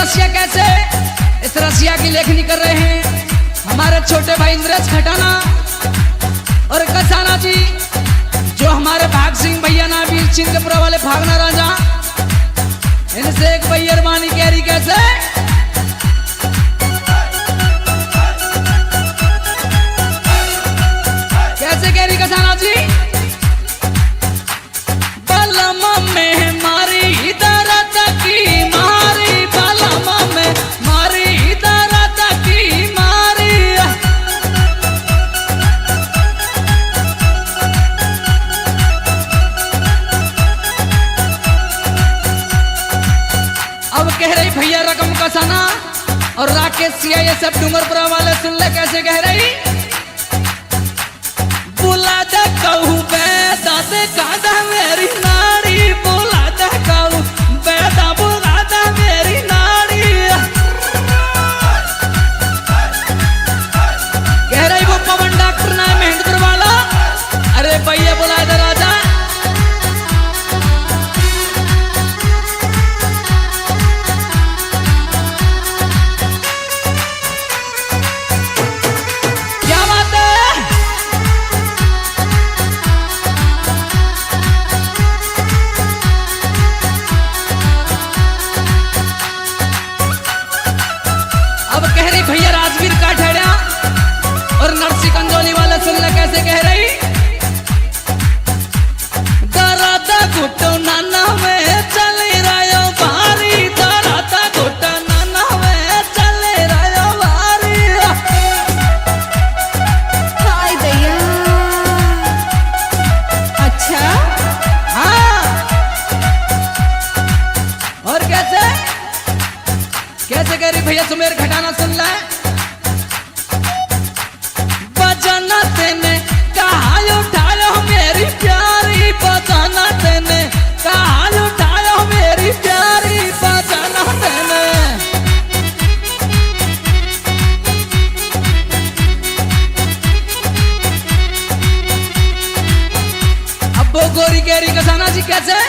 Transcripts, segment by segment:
रसिया कैसे इस रसिया की लेखनी कर रहे हैं हमारे छोटे भाई इंद्रेश खटाना और कसाना जी, जो हमारे भाग सिंह भैया ना वीर चिंतपुरा वाले भागना राजा, इनसे एक बैरवानी कैरी कैसे कैसे कैरी कसाना जी। बलमा में मारी दरद की मारी, बलमा में मारी दरद की मारी। अब कह रही भैया रकम कसाना और राकेश सिया ये सब डूंगरपुरा वाले सुन ले कैसे कह रही। बुला दे कहूँ बैदा दे कादा मेरी नाड़ी, बुला दे कहूँ बैदा बुला दे मेरी नाड़ी। कह रही वो पवन डॉक्टर ना महेंद्र वाला, अरे भैया बुला दे राजा। भैया राजवीर का ठेड़ा और नरसी कंजोली वाले सुन ले कैसे कह रही। दरद घुटो नाना में चले रहो भारी, दरद घुटो नाना में चले रहो भारी। हाय भैया, अच्छा हाँ, और कैसे कैसे कह रही भैया सुमेर घटाना सुन ले। बजाना तेने कहा उठायो मेरी प्यारी, बजाना तेने कहा उठायो मेरी प्यारी, बजाना तेने। अब वो गोरी गेरी कसाना जी कैसे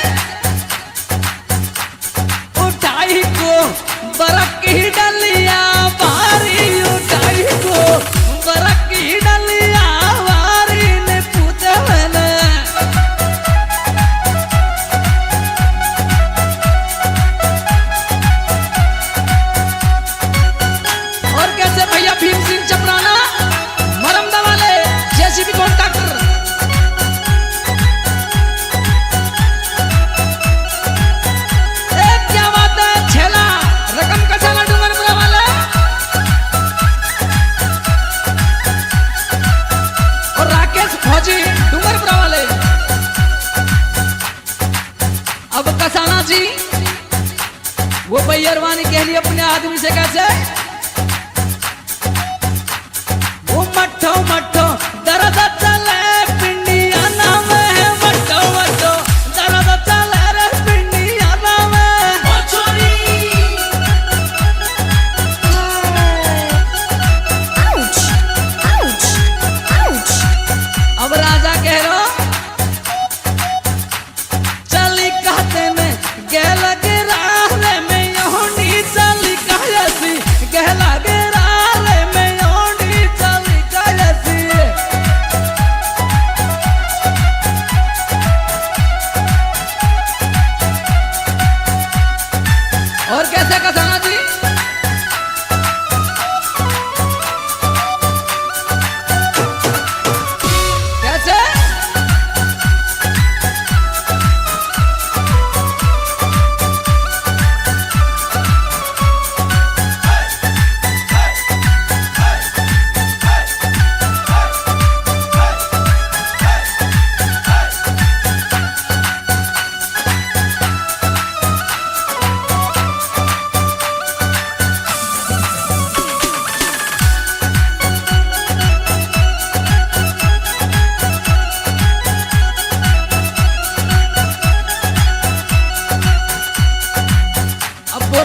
उठाई को बरक की डलिया भारी, उठाई को बरक की डलिया भारी ने पूछे मैंने। और कैसे भैया भीम सिंह चपराना मरमदा वाले जेसीबी कॉन्ट्रैक्टर। क्या बात है छेला रकम कसाना डूंगरपुरा वाला और राकेश फौजी डूंगरपुरा वाले। अब कसाना जी वो बैरवानी कह ली अपने आदमी से कैसे। वो मट्ठो मट्ठो दर्द चले पिंडिया नाम है, मट्ठो मट्ठो दर्द चले रे पिंडिया नाम है। अब राजा कह रो चली कहते में गहल गिराले में योनी चली कहसी, गहल गिराले में योनी चली कहसी। और कैसे कसाना जी कैसे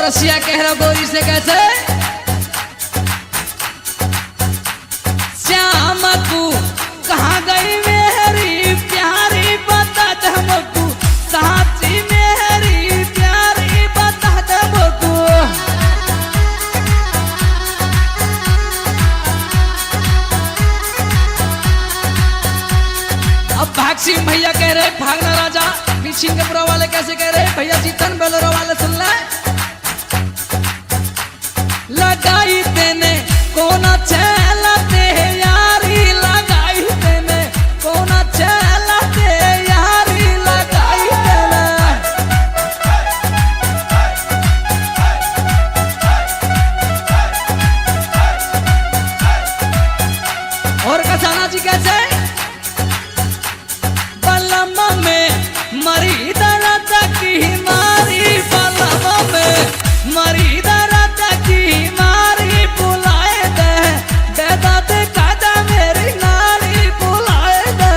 रसिया कह रहा गोरी से कैसे। श्याम को कहाँ गई मेरी प्यारी बता दे हमको, साची मेरी प्यारी बता दे हमको। सिंह भैया कह रहे भागना राजा, सिंहपुरा वाले कैसे कह रहे भैया जीतन बेलोरा वाले सुन ले। लगाई तेने कोना चलाते यारी, लगाई तेने कोना चलाते यारी, लगाई तेने। और कसाना जी कैसे बलमा में मरी दर्द की मारी, बलमा में मरी दर्द की मारी, बुलाए दे बेदा दे कादा मेरी नारी, बुलाए दे।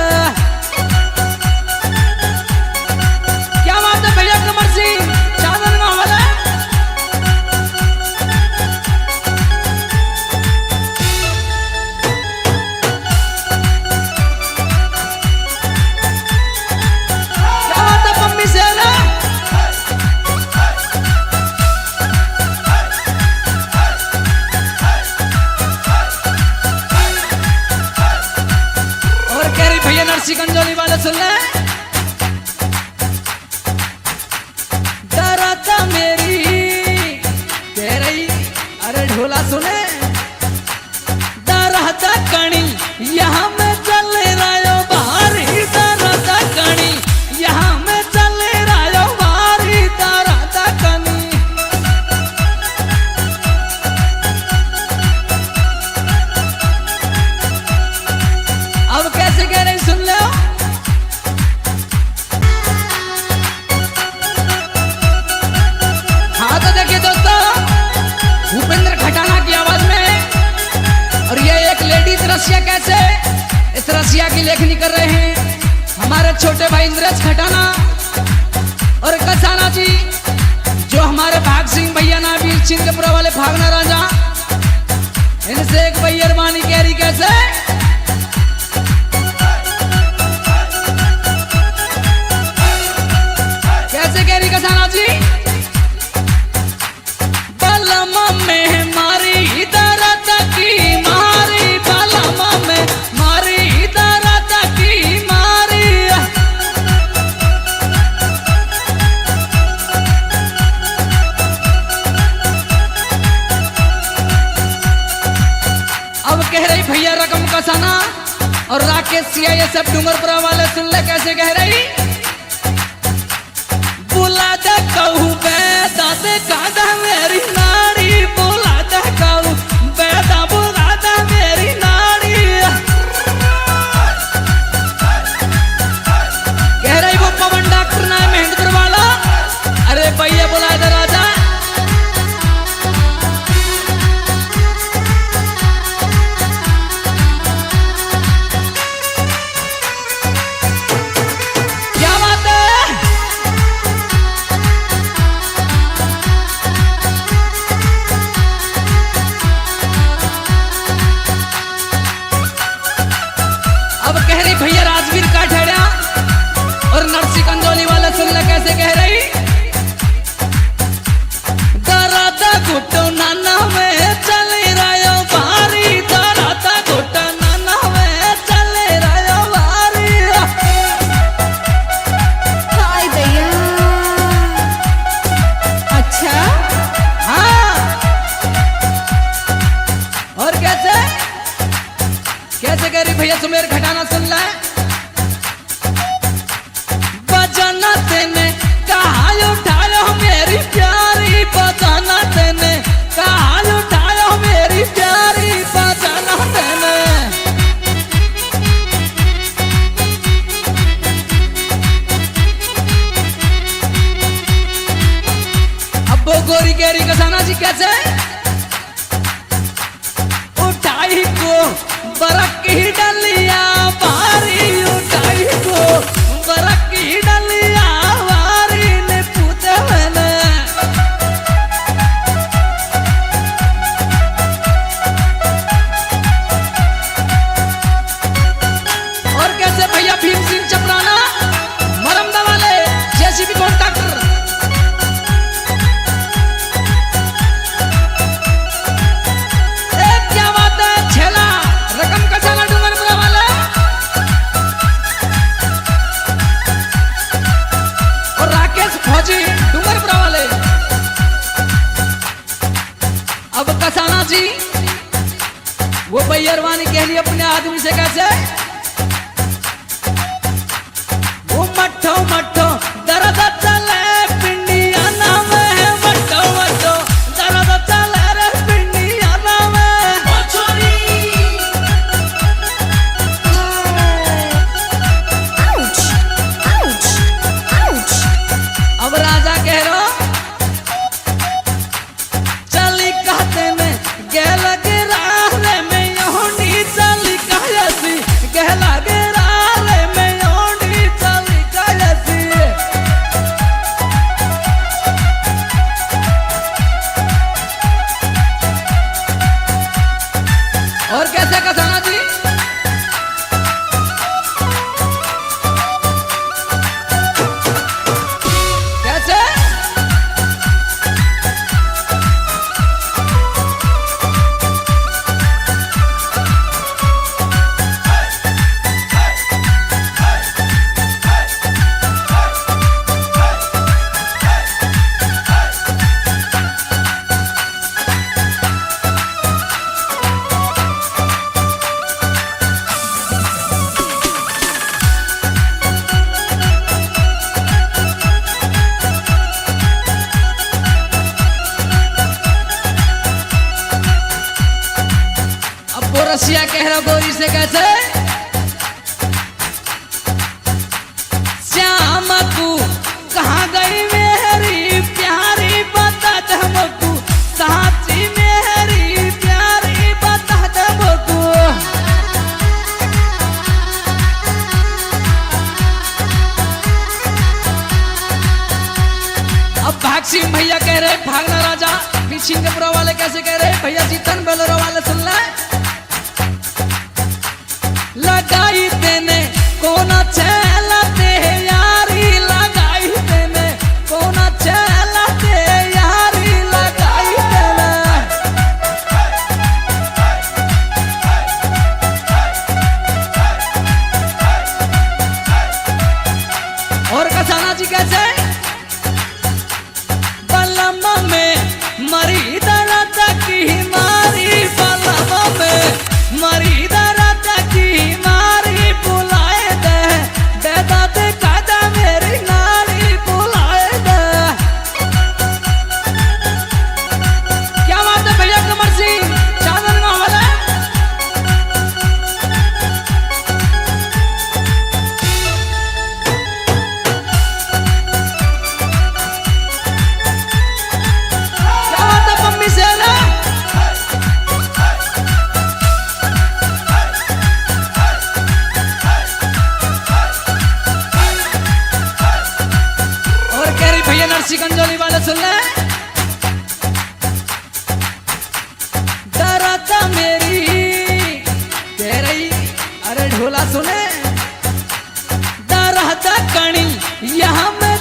क्या बात है भैया कमर सिंह चादर में वाला। सिकंजोली वाले सुन ले। डरता मेरी कह रही, अरे ढोला सुने। डरता कणी यहाँ में चल रहा भारी, डरता कणी यहाँ में चल रहा भारी, डरता कणी। अब कैसे कह रही सुन लो। हाँ तो देखिए दोस्तों, भूपेंद्र खटाना की आवाज में, और ये एक लेडीज रसिया कैसे इस रसिया की लेखनी कर रहे हैं हमारे छोटे भाई इंद्रेश खटाना और कसाना जी, जो हमारे भाग सिंह भैया ना वीर सिंहपुरा वाले भागना राजा, इनसे एक बैरबानी कह रही कैसे। कैसे कह रही कसाना जी, बलमा में मारी दर्द की मारी, बलमा में मारी दर्द की मारी। अब कह रही भैया रकम कसाना और राकेश CISF डूंगरपुरा वाले सुन ले कैसे कह रही। बुला दे कहूँ बेदा दे कादा मेरी नाड़ी, बुला दे कहूँ बेदा बुला दे मेरी नाड़ी। कह रही वो पवन डॉक्टर ना महेंद्र वाला, अरे भैया बुला दे राजा। क्या बात है। अब कह रही भैया राजवीर का ठेड़ा और नरसी कंजोली वाला सुन ले कैसे कह रही। दर्द घुटो नाना में चले रहा भारी, दर्द घुटो नाना में चले रहा भारी। हाय दैया। अच्छा हाँ और कैसे कैसे कह रही भैया सुमेर खटाना सुन ले। बजाना तेने कहा उठायो मेरी प्यारी, बजाना तेने कहा उठायो मेरी प्यारी, बजाना तेने। अब वो गोरी गेरी कसाना जी कैसे उठाई को बरक की डलिया भारी, उठाई को बरक की डलिया भारी ने पूछे मैंने। और कैसे भैया भीम सिंह चपराना मरमदा वाले JCB कॉन्ट्रैक्टर। रही अपने आदमी से कैसे? वो मट्ठो मट्ठो दर्द चले पिंडिया नाम है, मट्ठो मट्ठो दर्द चले रे पिंडिया नाम है। अब राजा कह रो चली कहते ने गहल गिरा रे मैं योनी चली कहसी, गहला गिरा रे मैं योनी चली कहसी। और कैसे कसाना जी? कैसे? रसिया कह रहा गोरी से कैसे? श्याम तू कहाँ गई मेरी प्यारी बता दे हमको, साची मेरी प्यारी बता दे हमको। अब भाग सिंह भैया कह रहे भागना राजा, सिंहपुरा वाले कैसे कह रहे भैया जीतन बेलोरा वाले सुन ले। लगाई तेने कोना चलाते यारी, लगाई तेने कोना चलाते यारी, लगाई तेने। और कसाना जी कैसे? बलमा में मरी दर्द की मारी, बलमा में मरी दर्द की मारी, बुलाए दे बेदा दे कादा मेरी नारी, बुलाए दे। क्या बात है भैया कमर सिंह चांदन गाँव वाले? क्या बात है मम्मी से ना? भैया नरसी गंजोली वाले सुन ले। दर्द मेरी कह रही, अरे ढोला सुने, दर्द कणी यहाँ में